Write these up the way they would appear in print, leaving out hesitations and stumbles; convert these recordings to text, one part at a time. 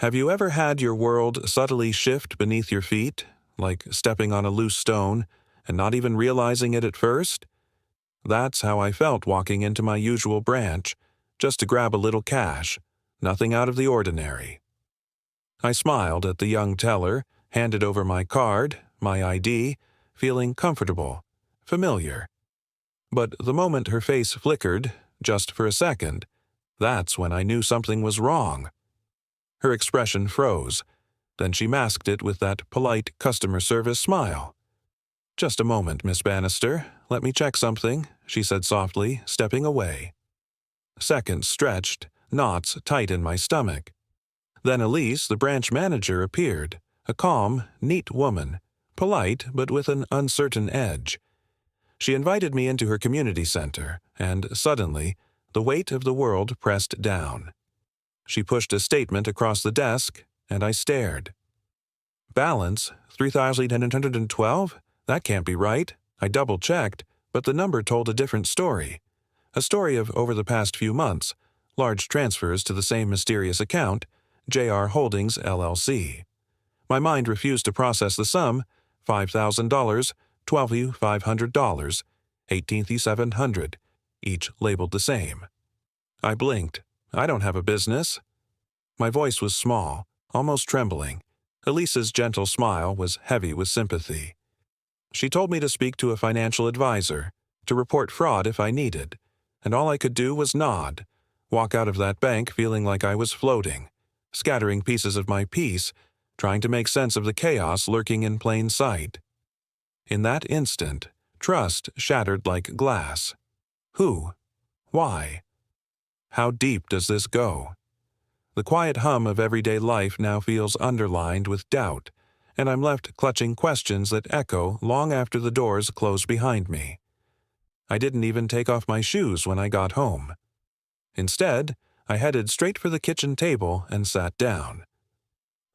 Have you ever had your world subtly shift beneath your feet, like stepping on a loose stone, and not even realizing it at first? That's how I felt walking into my usual branch, just to grab a little cash, nothing out of the ordinary. I smiled at the young teller, handed over my card, my ID, feeling comfortable, familiar. But the moment her face flickered, just for a second, that's when I knew something was wrong. Her expression froze. Then she masked it with that polite customer service smile. "Just a moment, Miss Bannister. Let me check something," she said softly, stepping away. Seconds stretched, knots tight in my stomach. Then Elise, the branch manager, appeared, a calm, neat woman, polite but with an uncertain edge. She invited me into her community center, and suddenly, the weight of the world pressed down. She pushed a statement across the desk, and I stared. "Balance, 3,812? That can't be right." I double-checked, but the number told a different story. A story of over the past few months, large transfers to the same mysterious account, JR Holdings, LLC. My mind refused to process the sum, $5,000, $12,500, $18,700, each labeled the same. I blinked. I don't have a business. My voice was small, almost trembling. Elise's gentle smile was heavy with sympathy. She told me to speak to a financial advisor, to report fraud if I needed, and all I could do was nod, walk out of that bank feeling like I was floating, scattering pieces of my peace, trying to make sense of the chaos lurking in plain sight. In that instant, trust shattered like glass. Who? Why? How deep does this go? The quiet hum of everyday life now feels underlined with doubt, and I'm left clutching questions that echo long after the doors close behind me. I didn't even take off my shoes when I got home. Instead, I headed straight for the kitchen table and sat down.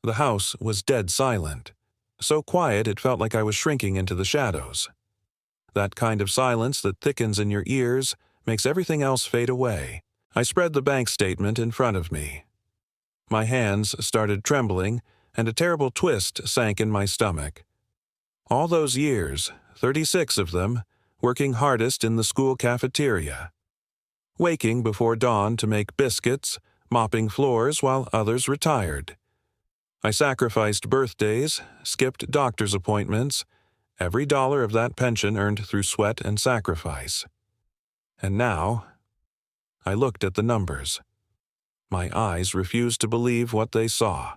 The house was dead silent, so quiet it felt like I was shrinking into the shadows. That kind of silence that thickens in your ears, makes everything else fade away. I spread the bank statement in front of me. My hands started trembling, and a terrible twist sank in my stomach. All those years, 36 of them, working hardest in the school cafeteria. Waking before dawn to make biscuits, mopping floors while others retired. I sacrificed birthdays, skipped doctor's appointments, every dollar of that pension earned through sweat and sacrifice. And now, I looked at the numbers. My eyes refused to believe what they saw.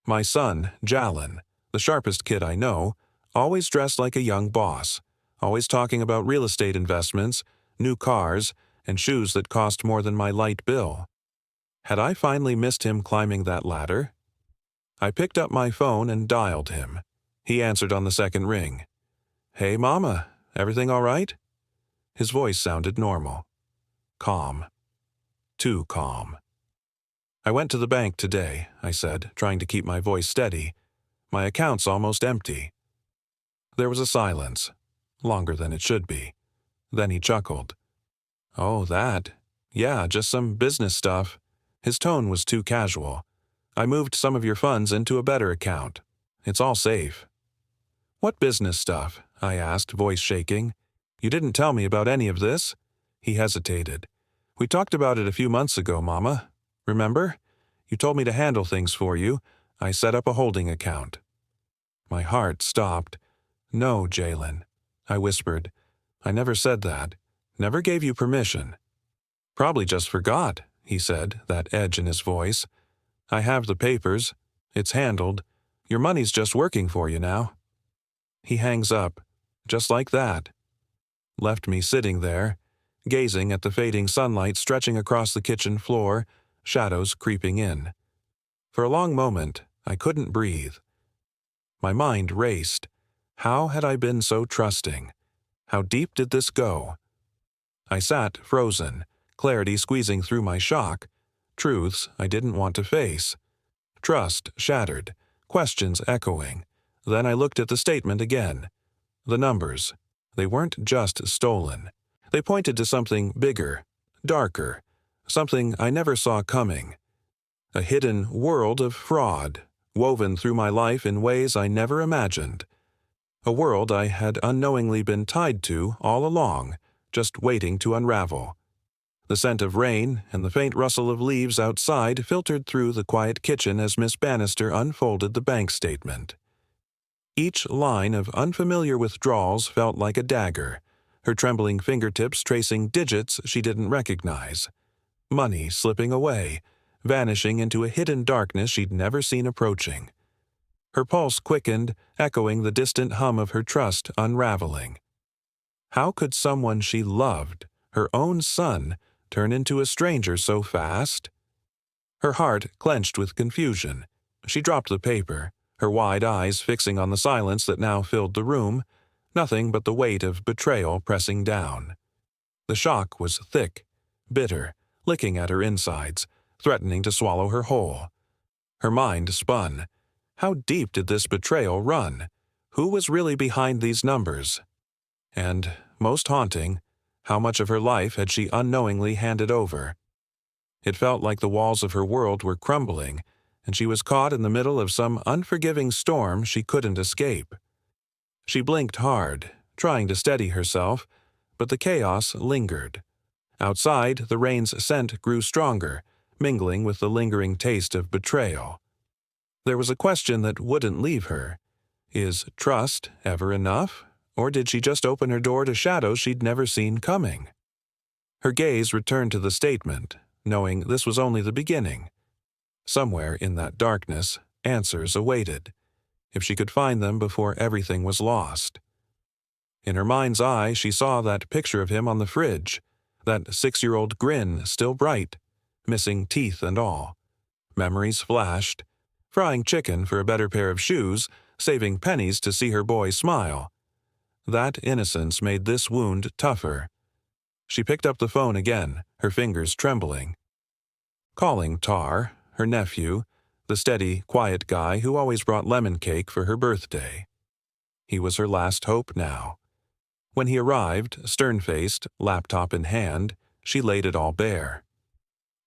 My son, Jalen, the sharpest kid I know, always dressed like a young boss, always talking about real estate investments, new cars, and shoes that cost more than my light bill. Had I finally missed him climbing that ladder? I picked up my phone and dialed him. He answered on the second ring. "Hey, Mama, everything all right?" His voice sounded normal. Calm. Too calm. "I went to the bank today," I said, trying to keep my voice steady. "My account's almost empty." There was a silence, longer than it should be. Then he chuckled. "Oh, that? Yeah, just some business stuff." His tone was too casual. "I moved some of your funds into a better account. It's all safe." "What business stuff?" I asked, voice shaking. "You didn't tell me about any of this." He hesitated. "We talked about it a few months ago, Mama. Remember? You told me to handle things for you. I set up a holding account." My heart stopped. "No, Jalen," I whispered. "I never said that. Never gave you permission." "Probably just forgot," he said, that edge in his voice. "I have the papers. It's handled. Your money's just working for you now." He hangs up, just like that. Left me sitting there, gazing at the fading sunlight stretching across the kitchen floor, shadows creeping in. For a long moment, I couldn't breathe. My mind raced. How had I been so trusting? How deep did this go? I sat frozen, clarity squeezing through my shock, truths I didn't want to face. Trust shattered, questions echoing. Then I looked at the statement again. The numbers. They weren't just stolen. They pointed to something bigger, darker, something I never saw coming. A hidden world of fraud, woven through my life in ways I never imagined. A world I had unknowingly been tied to all along, just waiting to unravel. The scent of rain and the faint rustle of leaves outside filtered through the quiet kitchen as Miss Bannister unfolded the bank statement. Each line of unfamiliar withdrawals felt like a dagger, her trembling fingertips tracing digits she didn't recognize. Money slipping away, vanishing into a hidden darkness she'd never seen approaching. Her pulse quickened, echoing the distant hum of her trust unraveling. How could someone she loved, her own son, turn into a stranger so fast? Her heart clenched with confusion. She dropped the paper, her wide eyes fixing on the silence that now filled the room, nothing but the weight of betrayal pressing down. The shock was thick, bitter, licking at her insides, threatening to swallow her whole. Her mind spun. How deep did this betrayal run? Who was really behind these numbers? And, most haunting, how much of her life had she unknowingly handed over? It felt like the walls of her world were crumbling, and she was caught in the middle of some unforgiving storm she couldn't escape. She blinked hard, trying to steady herself, but the chaos lingered. Outside, the rain's scent grew stronger, mingling with the lingering taste of betrayal. There was a question that wouldn't leave her. Is trust ever enough? Or did she just open her door to shadows she'd never seen coming? Her gaze returned to the statement, knowing this was only the beginning. Somewhere in that darkness, answers awaited, if she could find them before everything was lost. In her mind's eye, she saw that picture of him on the fridge, that 6-year-old grin still bright, missing teeth and all. Memories flashed, frying chicken for a better pair of shoes, saving pennies to see her boy smile. That innocence made this wound tougher. She picked up the phone again, her fingers trembling. Calling Tar, her nephew, the steady, quiet guy who always brought lemon cake for her birthday. He was her last hope now. When he arrived, stern-faced, laptop in hand, she laid it all bare.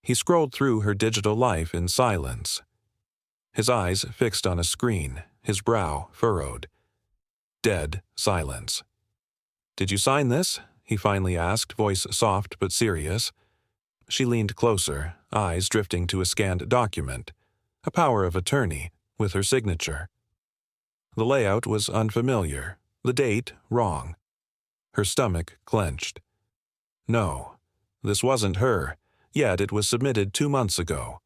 He scrolled through her digital life in silence. His eyes fixed on a screen, his brow furrowed. Dead silence. "Did you sign this?" he finally asked, voice soft but serious. She leaned closer, eyes drifting to a scanned document, a power of attorney, with her signature. The layout was unfamiliar, the date wrong. Her stomach clenched. No, this wasn't her, yet it was submitted 2 months ago.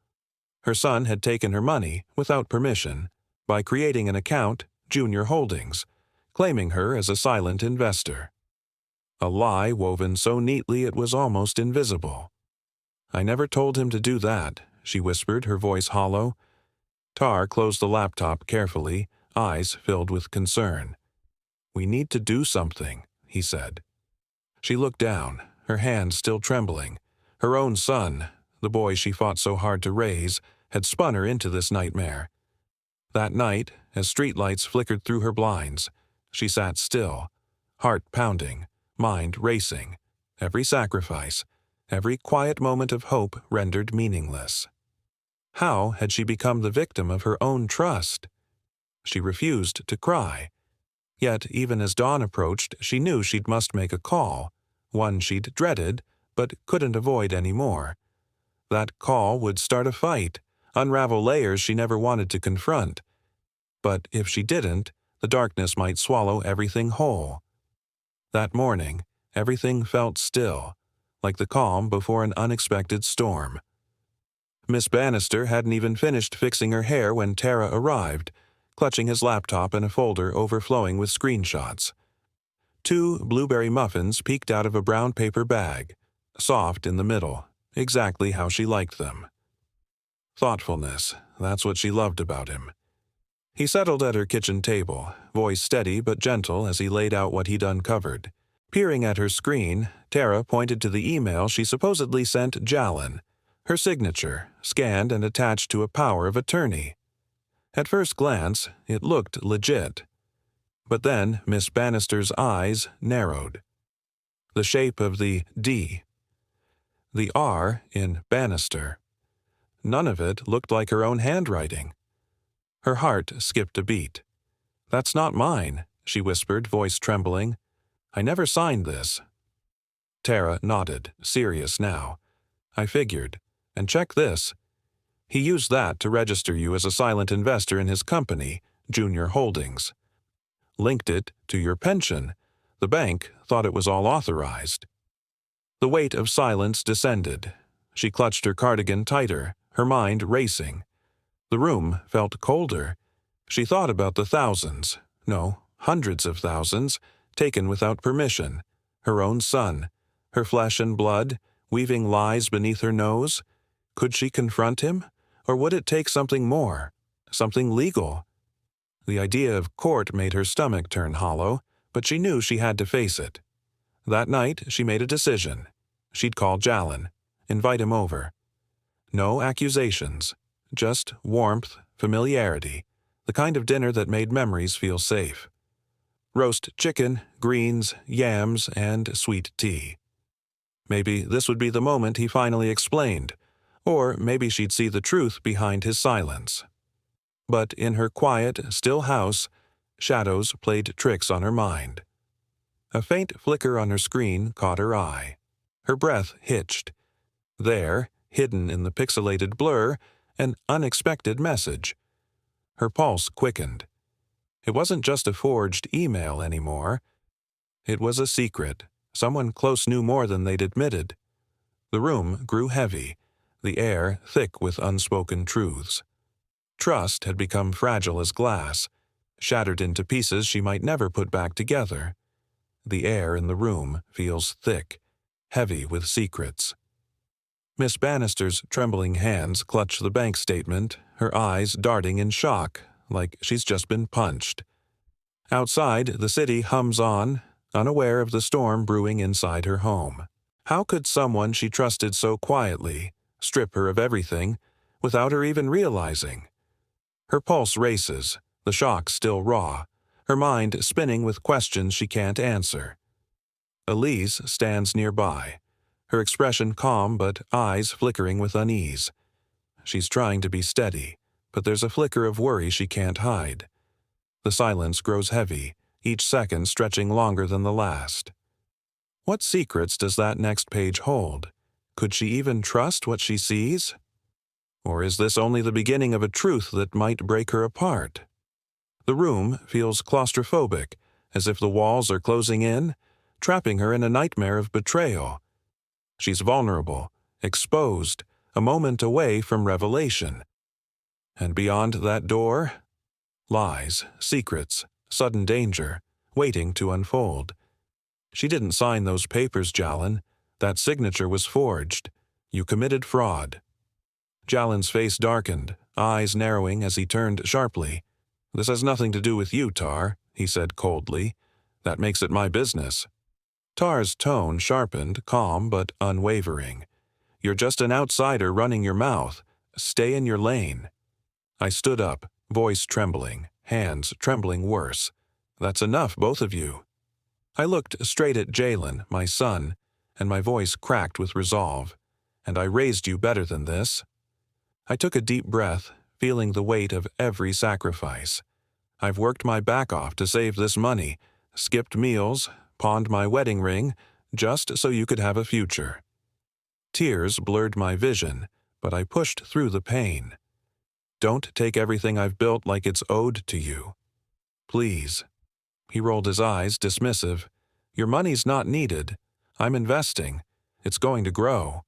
Her son had taken her money, without permission, by creating an account, Junior Holdings, claiming her as a silent investor. A lie woven so neatly it was almost invisible. "I never told him to do that," she whispered, her voice hollow. Tar closed the laptop carefully, eyes filled with concern. "We need to do something," he said. She looked down, her hand still trembling. Her own son, the boy she fought so hard to raise, had spun her into this nightmare. That night, as streetlights flickered through her blinds, she sat still, heart pounding, mind racing, every sacrifice, every quiet moment of hope rendered meaningless. How had she become the victim of her own trust? She refused to cry. Yet, even as dawn approached, she knew she must make a call, one she'd dreaded, but couldn't avoid anymore. That call would start a fight, unravel layers she never wanted to confront. But if she didn't, the darkness might swallow everything whole. That morning, everything felt still, like the calm before an unexpected storm. Miss Bannister hadn't even finished fixing her hair when Tara arrived, clutching his laptop and a folder overflowing with screenshots. 2 blueberry muffins peeked out of a brown paper bag, soft in the middle, exactly how she liked them. Thoughtfulness, that's what she loved about him. He settled at her kitchen table, voice steady but gentle as he laid out what he'd uncovered. Peering at her screen, Tara pointed to the email she supposedly sent Jalin, her signature, scanned and attached to a power of attorney. At first glance, it looked legit. But then Miss Bannister's eyes narrowed. The shape of the D. The R in Bannister. None of it looked like her own handwriting. Her heart skipped a beat. "That's not mine," she whispered, voice trembling. "I never signed this." Tara nodded, serious now. "I figured. And check this. He used that to register you as a silent investor in his company, Junior Holdings. Linked it to your pension. The bank thought it was all authorized." The weight of silence descended. She clutched her cardigan tighter, her mind racing. The room felt colder. She thought about the thousands, no, hundreds of thousands, taken without permission. Her own son, her flesh and blood, weaving lies beneath her nose. Could she confront him? Or would it take something more? Something legal? The idea of court made her stomach turn hollow, but she knew she had to face it. That night, she made a decision. She'd call Jalin, invite him over. No accusations, just warmth, familiarity, the kind of dinner that made memories feel safe. Roast chicken, greens, yams, and sweet tea. Maybe this would be the moment he finally explained, or maybe she'd see the truth behind his silence. But in her quiet, still house, shadows played tricks on her mind. A faint flicker on her screen caught her eye. Her breath hitched. There, hidden in the pixelated blur, an unexpected message. Her pulse quickened. It wasn't just a forged email anymore. It was a secret. Someone close knew more than they'd admitted. The room grew heavy, the air thick with unspoken truths. Trust had become fragile as glass, shattered into pieces she might never put back together. The air in the room feels thick, heavy with secrets. Miss Bannister's trembling hands clutch the bank statement, her eyes darting in shock, like she's just been punched. Outside, the city hums on, unaware of the storm brewing inside her home. How could someone she trusted so quietly strip her of everything without her even realizing? Her pulse races, the shock still raw, her mind spinning with questions she can't answer. Elise stands nearby, her expression calm but eyes flickering with unease. She's trying to be steady, but there's a flicker of worry she can't hide. The silence grows heavy, each second stretching longer than the last. What secrets does that next page hold? Could she even trust what she sees? Or is this only the beginning of a truth that might break her apart? The room feels claustrophobic, as if the walls are closing in, trapping her in a nightmare of betrayal. She's vulnerable, exposed, a moment away from revelation. And beyond that door, lies, secrets, sudden danger, waiting to unfold. She didn't sign those papers, Jalin. That signature was forged. You committed fraud. Jalin's face darkened, eyes narrowing as he turned sharply. "This has nothing to do with you, Tar," he said coldly. "That makes it my business." Tar's tone sharpened, calm but unwavering. "You're just an outsider running your mouth. Stay in your lane." I stood up, voice trembling, hands trembling worse. "That's enough, both of you." I looked straight at Jalin, my son, and my voice cracked with resolve. "And I raised you better than this." I took a deep breath, feeling the weight of every sacrifice. I've worked my back off to save this money, skipped meals, pawned my wedding ring, just so you could have a future. Tears blurred my vision, but I pushed through the pain. Don't take everything I've built like it's owed to you. Please. He rolled his eyes, dismissive. Your money's not needed. I'm investing. It's going to grow.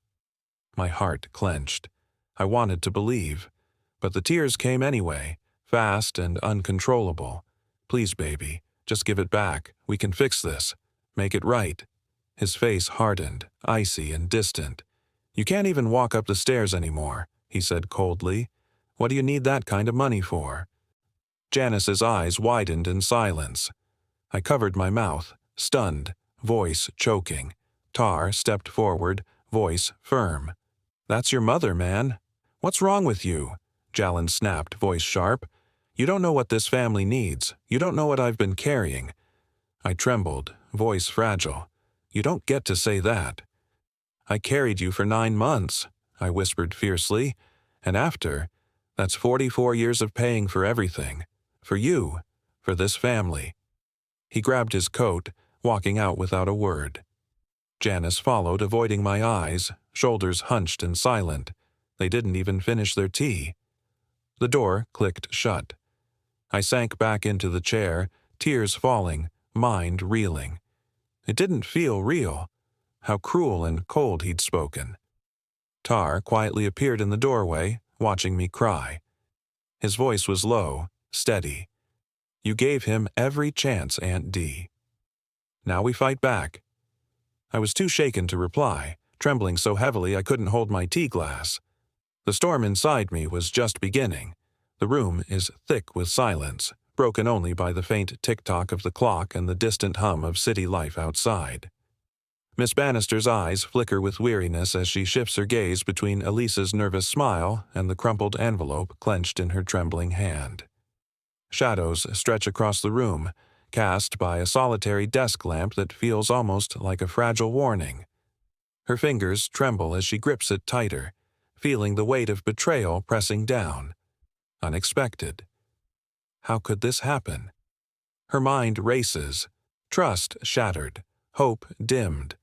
My heart clenched. I wanted to believe, but the tears came anyway, fast and uncontrollable. Please, baby, just give it back. We can fix this. Make it right. His face hardened, icy and distant. You can't even walk up the stairs anymore, he said coldly. What do you need that kind of money for? Janice's eyes widened in silence. I covered my mouth, stunned, voice choking. Tar stepped forward, voice firm. That's your mother, man. What's wrong with you? Jalin snapped, voice sharp. You don't know what this family needs. You don't know what I've been carrying. I trembled, voice fragile. You don't get to say that. I carried you for 9 months, I whispered fiercely, And after, that's 44 years of paying for everything. For you. For this family. He grabbed his coat, walking out without a word. Janice followed, avoiding my eyes, shoulders hunched and silent. They didn't even finish their tea. The door clicked shut. I sank back into the chair, tears falling, mind reeling. It didn't feel real. How cruel and cold he'd spoken. Tar quietly appeared in the doorway, watching me cry. His voice was low, steady. You gave him every chance, Aunt Dee. Now we fight back. I was too shaken to reply, trembling so heavily I couldn't hold my tea glass. The storm inside me was just beginning. The room is thick with silence, broken only by the faint tick-tock of the clock and the distant hum of city life outside. Miss Bannister's eyes flicker with weariness as she shifts her gaze between Elisa's nervous smile and the crumpled envelope clenched in her trembling hand. Shadows stretch across the room, cast by a solitary desk lamp that feels almost like a fragile warning. Her fingers tremble as she grips it tighter, feeling the weight of betrayal pressing down. Unexpected. How could this happen? Her mind races, trust shattered, hope dimmed.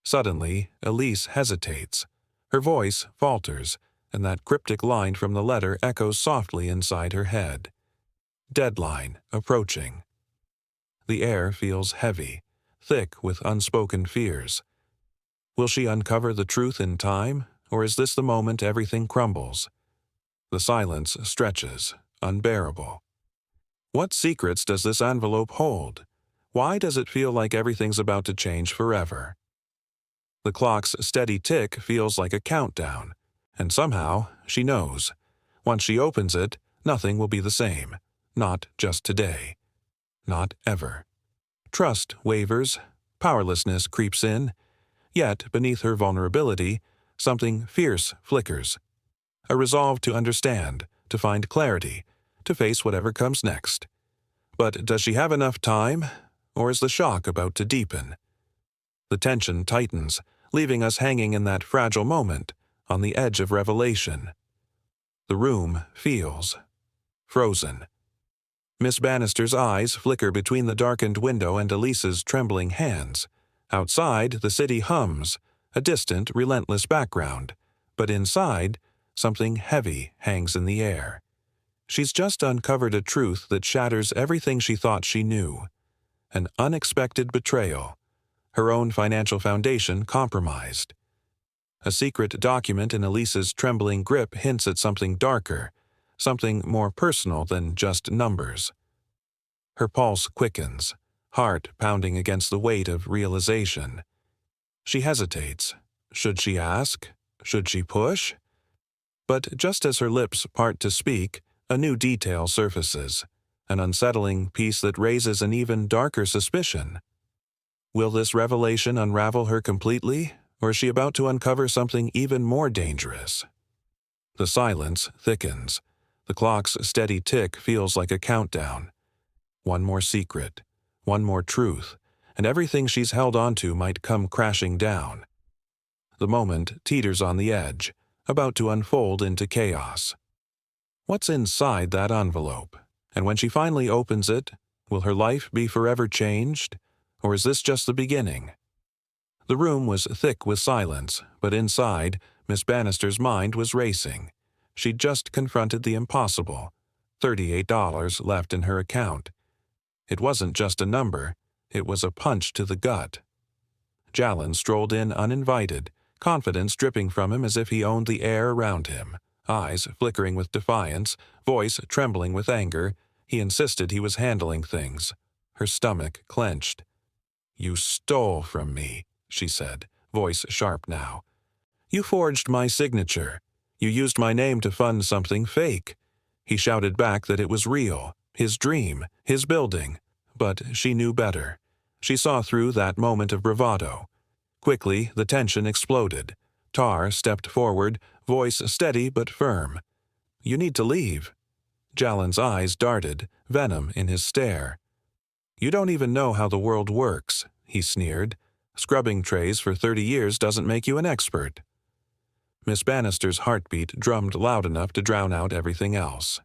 Suddenly, Elise hesitates. Her voice falters, and that cryptic line from the letter echoes softly inside her head. Deadline approaching. The air feels heavy, thick with unspoken fears. Will she uncover the truth in time, or is this the moment everything crumbles? The silence stretches, unbearable. What secrets does this envelope hold? Why does it feel like everything's about to change forever? The clock's steady tick feels like a countdown, and somehow she knows. Once she opens it, nothing will be the same. Not just today. Not ever. Trust wavers, powerlessness creeps in, yet beneath her vulnerability, something fierce flickers. A resolve to understand, to find clarity, to face whatever comes next. But does she have enough time, or is the shock about to deepen? The tension tightens, leaving us hanging in that fragile moment, on the edge of revelation. The room feels frozen. Miss Bannister's eyes flicker between the darkened window and Elisa's trembling hands. Outside, the city hums, a distant, relentless background. But inside, something heavy hangs in the air. She's just uncovered a truth that shatters everything she thought she knew. An unexpected betrayal. Her own financial foundation compromised. A secret document in Elisa's trembling grip hints at something darker, something more personal than just numbers. Her pulse quickens, heart pounding against the weight of realization. She hesitates. Should she ask? Should she push? But just as her lips part to speak, a new detail surfaces, an unsettling piece that raises an even darker suspicion. Will this revelation unravel her completely, or is she about to uncover something even more dangerous? The silence thickens. The clock's steady tick feels like a countdown. One more secret, one more truth, and everything she's held onto might come crashing down. The moment teeters on the edge, about to unfold into chaos. What's inside that envelope? And when she finally opens it, will her life be forever changed? Or is this just the beginning? The room was thick with silence, but inside, Miss Bannister's mind was racing. She'd just confronted the impossible. $38 left in her account. It wasn't just a number, it was a punch to the gut. Jalin strolled in uninvited, confidence dripping from him as if he owned the air around him. Eyes flickering with defiance, voice trembling with anger, he insisted he was handling things. Her stomach clenched. "You stole from me," she said, voice sharp now. "You forged my signature. You used my name to fund something fake." He shouted back that it was real, his dream, his building. But she knew better. She saw through that moment of bravado. Quickly, the tension exploded. Tar stepped forward, voice steady but firm. "You need to leave." Jalin's eyes darted, venom in his stare. "You don't even know how the world works," he sneered. "Scrubbing trays for 30 years doesn't make you an expert." Miss Bannister's heartbeat drummed loud enough to drown out everything else.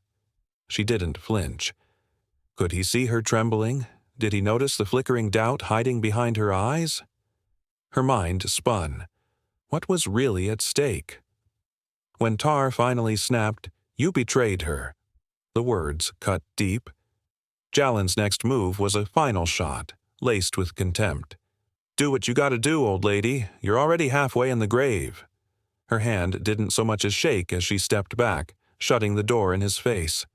She didn't flinch. Could he see her trembling? Did he notice the flickering doubt hiding behind her eyes? Her mind spun. What was really at stake? When Tar finally snapped, "You betrayed her," the words cut deep. Jallin's next move was a final shot, laced with contempt. "Do what you gotta do, old lady. You're already halfway in the grave." Her hand didn't so much as shake as she stepped back, shutting the door in his face.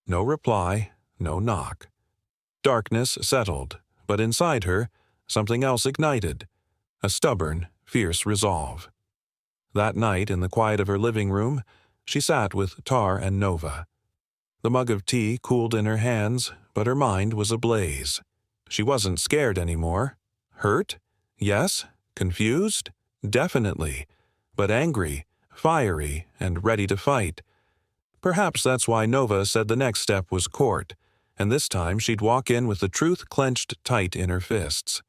No reply, no knock. Darkness settled, but inside her, something else ignited. A stubborn, fierce resolve. That night, in the quiet of her living room, she sat with Tar and Nova. The mug of tea cooled in her hands, but her mind was ablaze. She wasn't scared anymore. Hurt? Yes. Confused? Definitely. But angry, fiery, and ready to fight. Perhaps that's why Nova said the next step was court, and this time she'd walk in with the truth clenched tight in her fists.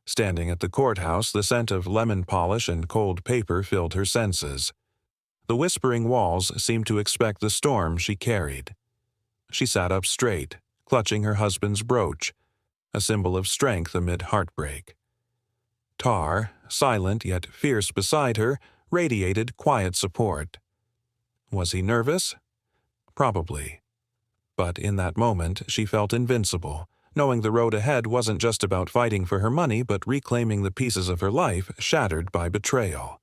Standing at the courthouse, the scent of lemon polish and cold paper filled her senses. The whispering walls seemed to expect the storm she carried. She sat up straight, clutching her husband's brooch, a symbol of strength amid heartbreak. Tar, silent yet fierce beside her, radiated quiet support. Was he nervous? Probably. But in that moment, she felt invincible, knowing the road ahead wasn't just about fighting for her money but reclaiming the pieces of her life shattered by betrayal.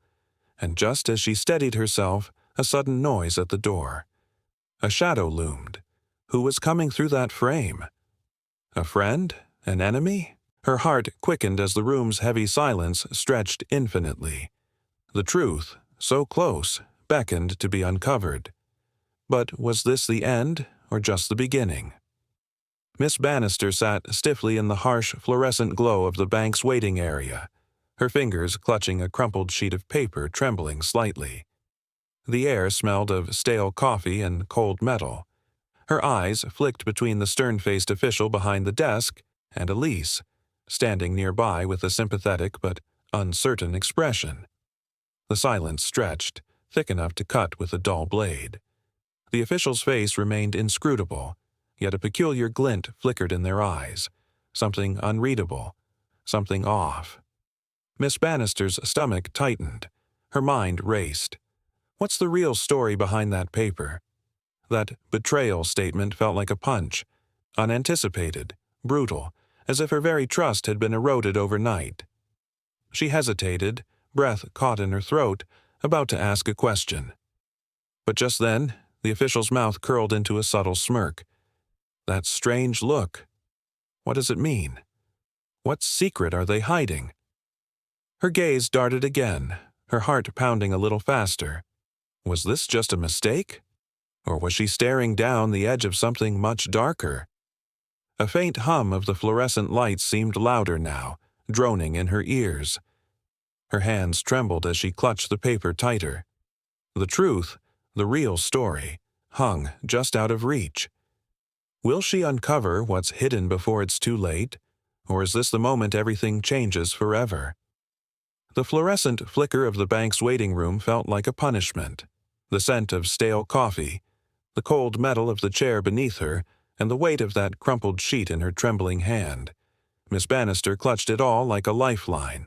And just as she steadied herself, a sudden noise at the door. A shadow loomed. Who was coming through that frame? A friend? An enemy? Her heart quickened as the room's heavy silence stretched infinitely. The truth, so close, beckoned to be uncovered. But was this the end, or just the beginning? Miss Bannister sat stiffly in the harsh, fluorescent glow of the bank's waiting area, her fingers clutching a crumpled sheet of paper trembling slightly. The air smelled of stale coffee and cold metal. Her eyes flicked between the stern-faced official behind the desk and Elise, standing nearby with a sympathetic but uncertain expression. The silence stretched, thick enough to cut with a dull blade. The official's face remained inscrutable, yet a peculiar glint flickered in their eyes, something unreadable, something off. Miss Bannister's stomach tightened. Her mind raced. What's the real story behind that paper? That betrayal statement felt like a punch, unanticipated, brutal, as if her very trust had been eroded overnight. She hesitated, breath caught in her throat, about to ask a question. But just then, the official's mouth curled into a subtle smirk. That strange look. What does it mean? What secret are they hiding? Her gaze darted again, her heart pounding a little faster. Was this just a mistake? Or was she staring down the edge of something much darker? A faint hum of the fluorescent lights seemed louder now, droning in her ears. Her hands trembled as she clutched the paper tighter. The truth, the real story, hung just out of reach. Will she uncover what's hidden before it's too late? Or is this the moment everything changes forever? The fluorescent flicker of the bank's waiting room felt like a punishment. The scent of stale coffee, the cold metal of the chair beneath her, and the weight of that crumpled sheet in her trembling hand. Miss Bannister clutched it all like a lifeline.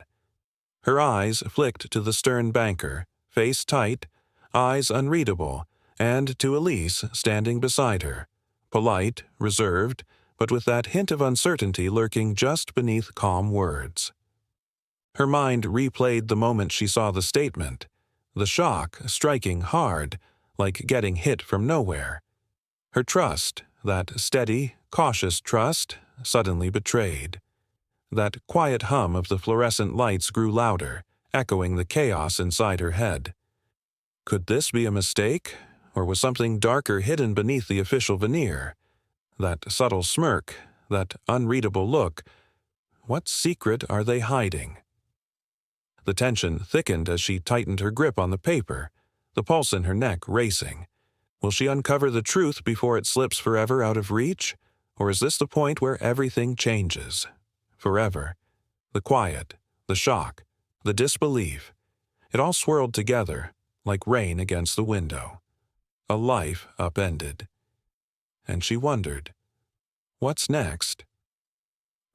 Her eyes flicked to the stern banker, face tight, eyes unreadable, and to Elise standing beside her, polite, reserved, but with that hint of uncertainty lurking just beneath calm words. Her mind replayed the moment she saw the statement, the shock striking hard, like getting hit from nowhere. Her trust, that steady, cautious trust, suddenly betrayed. That quiet hum of the fluorescent lights grew louder, echoing the chaos inside her head. Could this be a mistake, or was something darker hidden beneath the official veneer? That subtle smirk, that unreadable look. What secret are they hiding? The tension thickened as she tightened her grip on the paper, the pulse in her neck racing. Will she uncover the truth before it slips forever out of reach? Or is this the point where everything changes? Forever. The quiet, the shock, the disbelief. It all swirled together, like rain against the window. A life upended. And she wondered, what's next?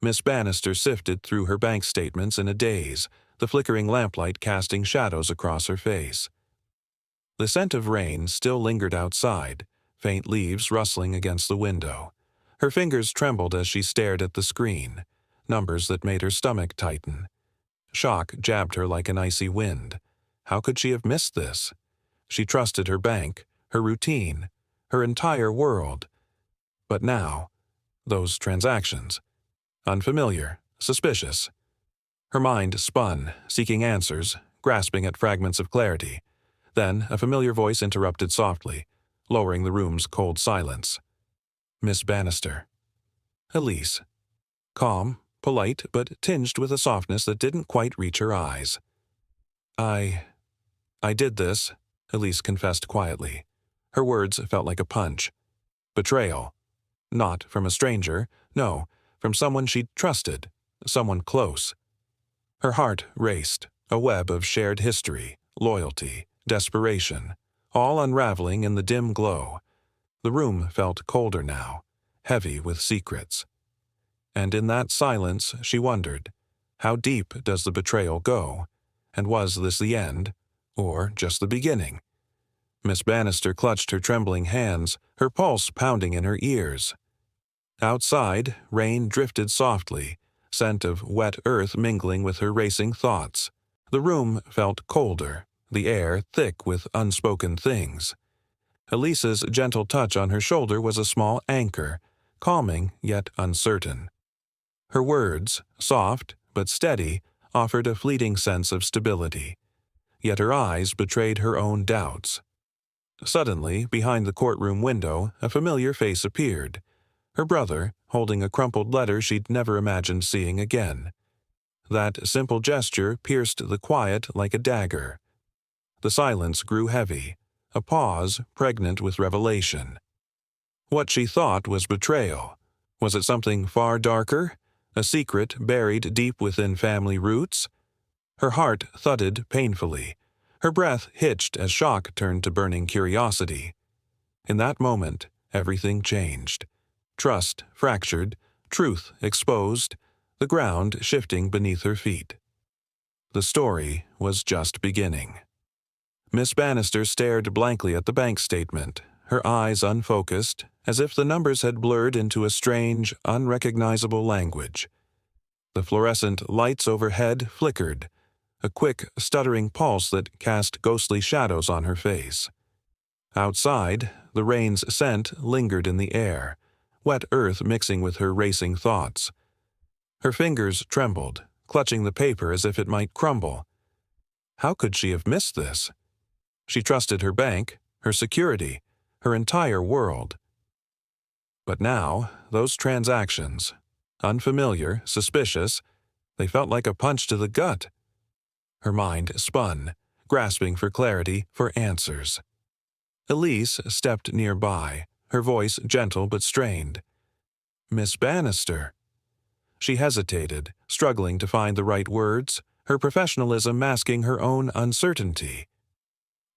Miss Bannister sifted through her bank statements in a daze, the flickering lamplight casting shadows across her face. The scent of rain still lingered outside, faint leaves rustling against the window. Her fingers trembled as she stared at the screen, numbers that made her stomach tighten. Shock jabbed her like an icy wind. How could she have missed this? She trusted her bank, her routine, her entire world. But now, those transactions. Unfamiliar, suspicious. Her mind spun, seeking answers, grasping at fragments of clarity. Then a familiar voice interrupted softly, lowering the room's cold silence. Miss Bannister. Elise. Calm, polite, but tinged with a softness that didn't quite reach her eyes. I did this, Elise confessed quietly. Her words felt like a punch. Betrayal. Not from a stranger, no, from someone she'd trusted, someone close. Her heart raced, a web of shared history, loyalty, desperation, all unraveling in the dim glow. The room felt colder now, heavy with secrets. And in that silence she wondered, how deep does the betrayal go? And was this the end, or just the beginning? Miss Bannister clutched her trembling hands, her pulse pounding in her ears. Outside, rain drifted softly, scent of wet earth mingling with her racing thoughts. The room felt colder, the air thick with unspoken things. Elise's gentle touch on her shoulder was a small anchor, calming yet uncertain. Her words, soft but steady, offered a fleeting sense of stability. Yet her eyes betrayed her own doubts. Suddenly, behind the courtroom window, a familiar face appeared. Her brother, holding a crumpled letter she'd never imagined seeing again. That simple gesture pierced the quiet like a dagger. The silence grew heavy, a pause pregnant with revelation. What she thought was betrayal. Was it something far darker? A secret buried deep within family roots? Her heart thudded painfully. Her breath hitched as shock turned to burning curiosity. In that moment, everything changed. Trust fractured, truth exposed, the ground shifting beneath her feet. The story was just beginning. Miss Bannister stared blankly at the bank statement, her eyes unfocused, as if the numbers had blurred into a strange, unrecognizable language. The fluorescent lights overhead flickered, a quick, stuttering pulse that cast ghostly shadows on her face. Outside, the rain's scent lingered in the air, wet earth mixing with her racing thoughts. Her fingers trembled, clutching the paper as if it might crumble. How could she have missed this? She trusted her bank, her security, her entire world. But now, those transactions, unfamiliar, suspicious, they felt like a punch to the gut. Her mind spun, grasping for clarity, for answers. Elise stepped nearby, her voice gentle but strained. Miss Bannister. She hesitated, struggling to find the right words, her professionalism masking her own uncertainty.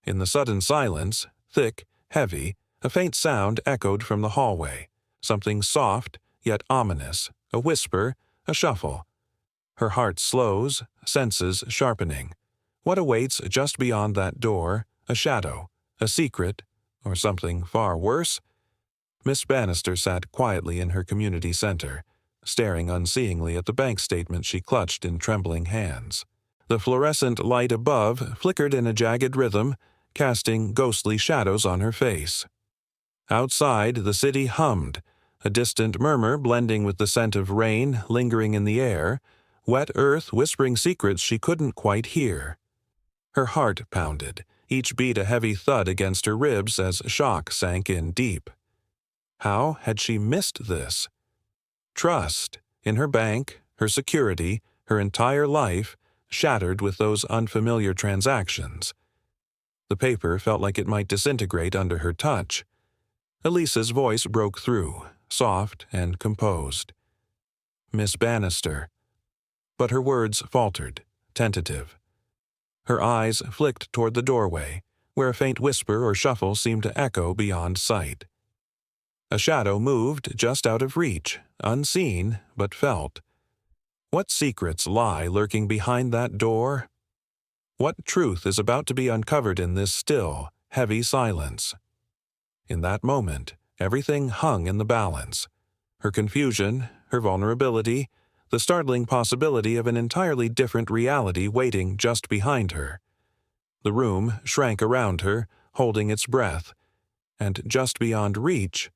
In the sudden silence, thick, heavy, a faint sound echoed from the hallway, something soft yet ominous, a whisper, a shuffle. Her heart slows, senses sharpening. What awaits just beyond that door? A shadow, a secret, or something far worse? Miss Bannister sat quietly in her community center, staring unseeingly at the bank statement she clutched in trembling hands. The fluorescent light above flickered in a jagged rhythm, casting ghostly shadows on her face. Outside, the city hummed, a distant murmur blending with the scent of rain lingering in the air, wet earth whispering secrets she couldn't quite hear. Her heart pounded, each beat a heavy thud against her ribs as shock sank in deep. How had she missed this? Trust, in her bank, her security, her entire life, shattered with those unfamiliar transactions. The paper felt like it might disintegrate under her touch. Elise's voice broke through, soft and composed. Miss Bannister. But her words faltered, tentative. Her eyes flicked toward the doorway, where a faint whisper or shuffle seemed to echo beyond sight. A shadow moved just out of reach, unseen but felt. What secrets lie lurking behind that door? What truth is about to be uncovered in this still, heavy silence? In that moment, everything hung in the balance. Her confusion, her vulnerability, the startling possibility of an entirely different reality waiting just behind her. The room shrank around her, holding its breath. And just beyond reach,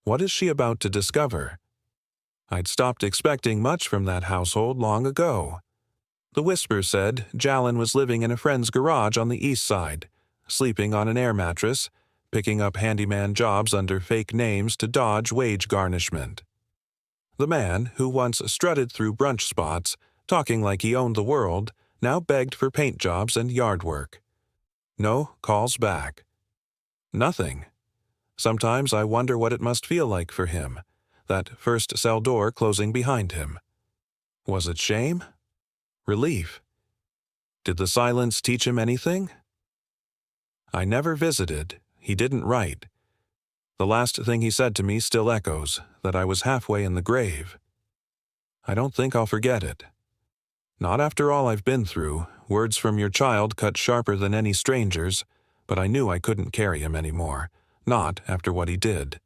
what is she about to discover? I'd stopped expecting much from that household long ago. The whisper said Jalyn was living in a friend's garage on the east side, sleeping on an air mattress, picking up handyman jobs under fake names to dodge wage garnishment. The man, who once strutted through brunch spots, talking like he owned the world, now begged for paint jobs and yard work. No calls back. Nothing. Sometimes I wonder what it must feel like for him, that first cell door closing behind him. Was it shame? Relief? Did the silence teach him anything? I never visited. He didn't write. The last thing he said to me still echoes, that I was halfway in the grave. I don't think I'll forget it. Not after all I've been through. Words from your child cut sharper than any stranger's, but I knew I couldn't carry him anymore. Not after what he did.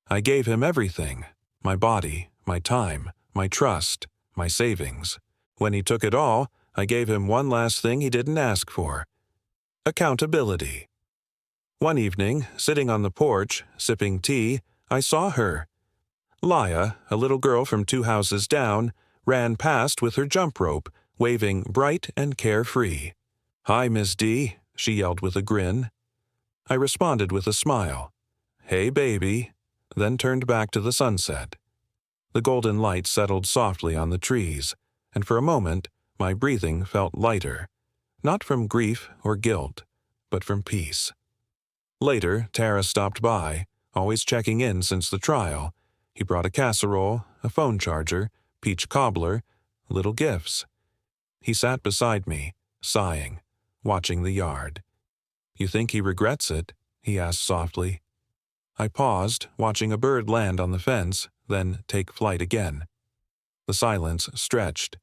I gave him everything, my body, my time, my trust, my savings. When he took it all, I gave him one last thing he didn't ask for: accountability. One evening, sitting on the porch, sipping tea, I saw her. Laya, a little girl from 2 houses down, ran past with her jump rope, waving bright and carefree. "Hi, Miss D," she yelled with a grin. I responded with a smile. "Hey, baby," then turned back to the sunset. The golden light settled softly on the trees, and for a moment my breathing felt lighter, not from grief or guilt, but from peace. Later, Tara stopped by, always checking in since the trial. He brought a casserole, a phone charger, peach cobbler, little gifts. He sat beside me, sighing, watching the yard. "You think he regrets it?" he asked softly. I paused, watching a bird land on the fence, then take flight again. The silence stretched.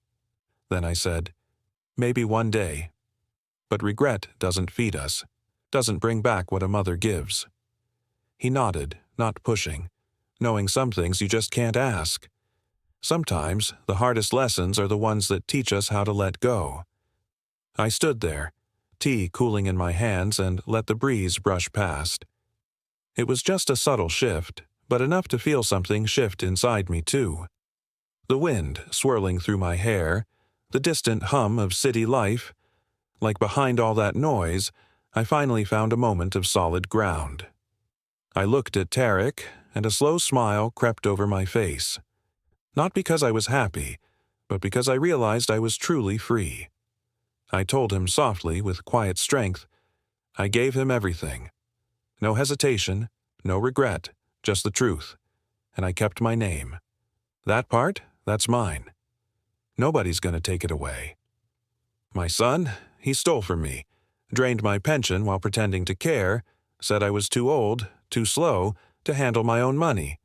Then I said, "Maybe one day. But regret doesn't feed us, doesn't bring back what a mother gives." He nodded, not pushing, knowing some things you just can't ask. Sometimes the hardest lessons are the ones that teach us how to let go. I stood there, tea cooling in my hands, and let the breeze brush past. It was just a subtle shift, but enough to feel something shift inside me too. The wind swirling through my hair, the distant hum of city life. Like behind all that noise, I finally found a moment of solid ground. I looked at Tarek, and a slow smile crept over my face. Not because I was happy, but because I realized I was truly free. I told him softly, with quiet strength. I gave him everything. No hesitation, no regret, just the truth. And I kept my name. That part, that's mine. Nobody's going to take it away. My son, he stole from me, drained my pension while pretending to care, said I was too old, too slow, to handle my own money.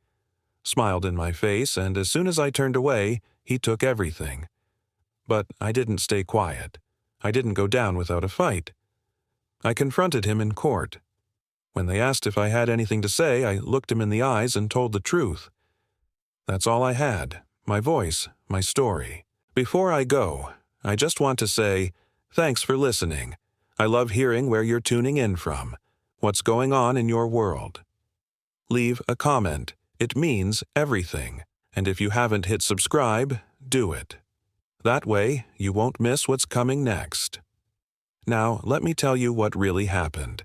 Smiled in my face, and as soon as I turned away, he took everything. But I didn't stay quiet. I didn't go down without a fight. I confronted him in court. When they asked if I had anything to say, I looked him in the eyes and told the truth. That's all I had, my voice, my story. Before I go, I just want to say, thanks for listening. I love hearing where you're tuning in from, what's going on in your world. Leave a comment. It means everything. And if you haven't hit subscribe, do it. That way, you won't miss what's coming next. Now, let me tell you what really happened.